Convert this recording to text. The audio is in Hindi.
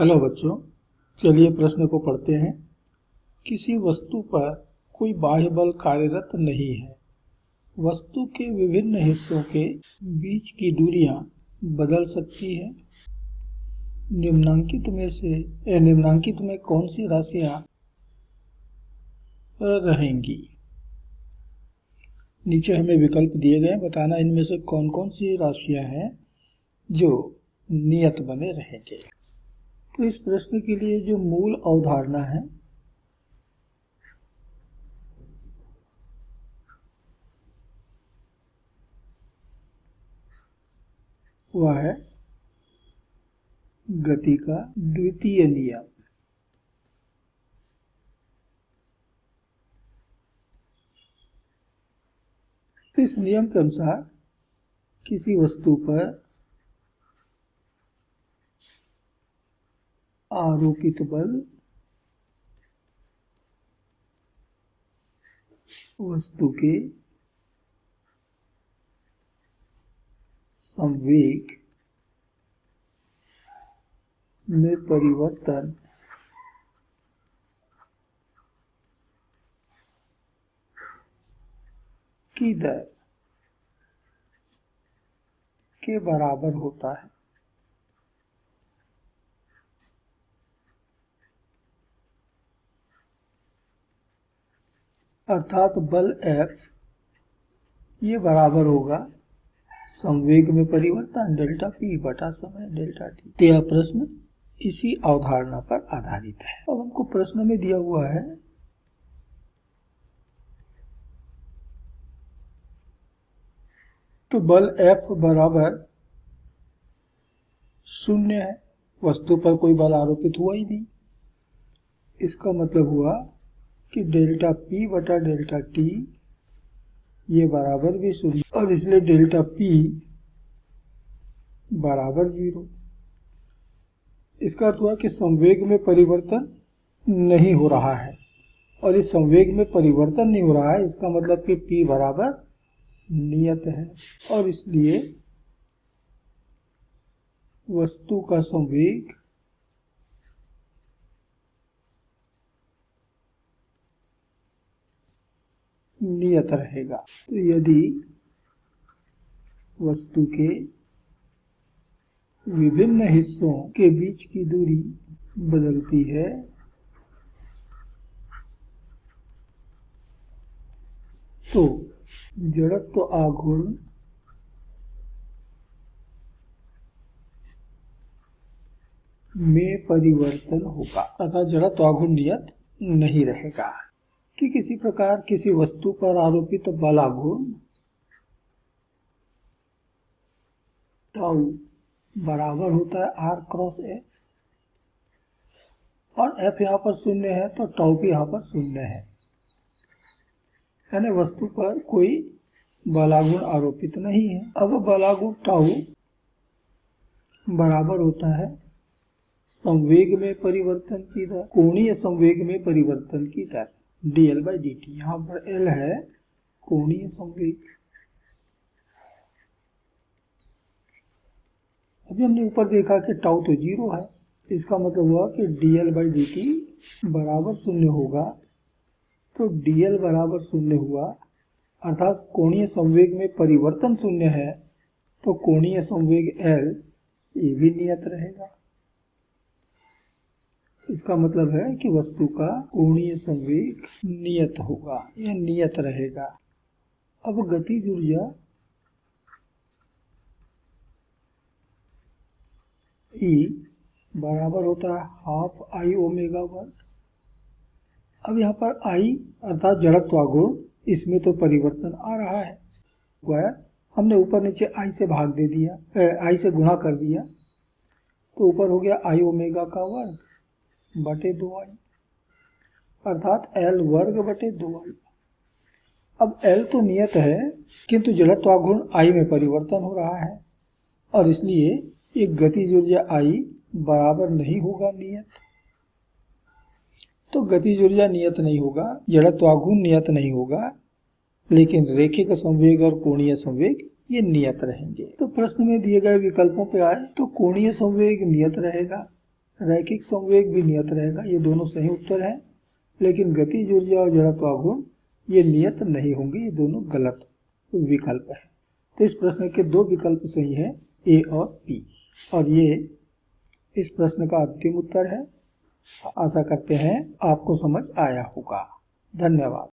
हेलो बच्चों, चलिए प्रश्न को पढ़ते हैं। किसी वस्तु पर कोई बाह्य बल कार्यरत नहीं है। वस्तु के विभिन्न हिस्सों के बीच की दूरियां बदल सकती है। निम्नांकित में कौन सी राशियां रहेंगी? नीचे हमें विकल्प दिए गए, बताना इनमें से कौन कौन सी राशियां हैं जो नियत बने रहेंगे। तो इस प्रश्न के लिए जो मूल अवधारणा है वह है गति का द्वितीय नियम। तो इस नियम के अनुसार किसी वस्तु पर आरोपित बल वस्तु के संवेग में परिवर्तन की दर के बराबर होता है। अर्थात बल F ये बराबर होगा संवेग में परिवर्तन डेल्टा P बटा समय डेल्टा T। यह प्रश्न इसी अवधारणा पर आधारित है। अब हमको प्रश्न में दिया हुआ है तो बल F बराबर 0 है। वस्तु पर कोई बल आरोपित हुआ ही नहीं। इसका मतलब हुआ कि डेल्टा P बटा डेल्टा T ये बराबर भी 0 और इसलिए डेल्टा P बराबर 0। इसका अर्थ हुआ कि संवेग में परिवर्तन नहीं हो रहा है, और इस संवेग में परिवर्तन नहीं हो रहा है इसका मतलब कि P बराबर नियत है, और इसलिए वस्तु का संवेग नियत रहेगा। तो यदि वस्तु के विभिन्न हिस्सों के बीच की दूरी बदलती है तो जड़त्व आघूर्ण में परिवर्तन होगा, अर्थात जड़त्व आघूर्ण नियत नहीं रहेगा। कि किसी प्रकार किसी वस्तु पर आरोपित बल आघूर्ण टाउ बराबर होता है R क्रॉस F, और F यहाँ पर 0 है तो टाउ भी यहाँ पर 0 है, यानी वस्तु पर कोई बलागुण आरोपित नहीं है। अब बलागुण टाउ बराबर होता है संवेग में परिवर्तन की दर, कोणीय संवेग में परिवर्तन की दर dl/dt। यहाँ पर L है कोणीय संवेग। अभी हमने ऊपर देखा कि टाउ तो 0 है, इसका मतलब हुआ कि dl/dt बराबर 0 होगा। तो dl बराबर 0 हुआ, अर्थात कोणीय संवेग में परिवर्तन 0 है, तो कोणीय संवेग L ये भी नियत रहेगा। इसका मतलब है कि वस्तु का कोणीय संवेग नियत होगा, यह नियत रहेगा। अब गतिज ऊर्जा E बराबर होता है हाफ I ओमेगा वर्ग। अब यहाँ पर I अर्थात जड़त्व आघूर्ण, इसमें तो परिवर्तन आ रहा है, स्क्वायर हमने ऊपर नीचे I से भाग दे दिया, I से गुणा कर दिया, तो ऊपर हो गया I ओमेगा का वर्ग बटे 2I, अर्थात L वर्ग बटे 2I। अब L तो नियत है किंतु जड़त्व आघूर्ण I में परिवर्तन हो रहा है, और इसलिए एक गतिज ऊर्जा I बराबर नहीं होगा नियत। तो गतिज ऊर्जा नियत नहीं होगा, जड़त्व आघूर्ण नियत नहीं होगा, लेकिन रेखिक संवेग और कोणीय संवेग ये नियत रहेंगे। तो प्रश्न में दिए गए विकल्पों पे आए तो कोणीय संवेग नियत रहेगा, रैखिक संवेग भी नियत रहेगा, ये दोनों सही उत्तर है। लेकिन गतिज ऊर्जा और जड़त्वागुण ये नियत नहीं होंगे, ये दोनों गलत विकल्प है। तो इस प्रश्न के दो विकल्प सही है, ए और बी, और ये इस प्रश्न का अंतिम उत्तर है। आशा करते हैं आपको समझ आया होगा। धन्यवाद।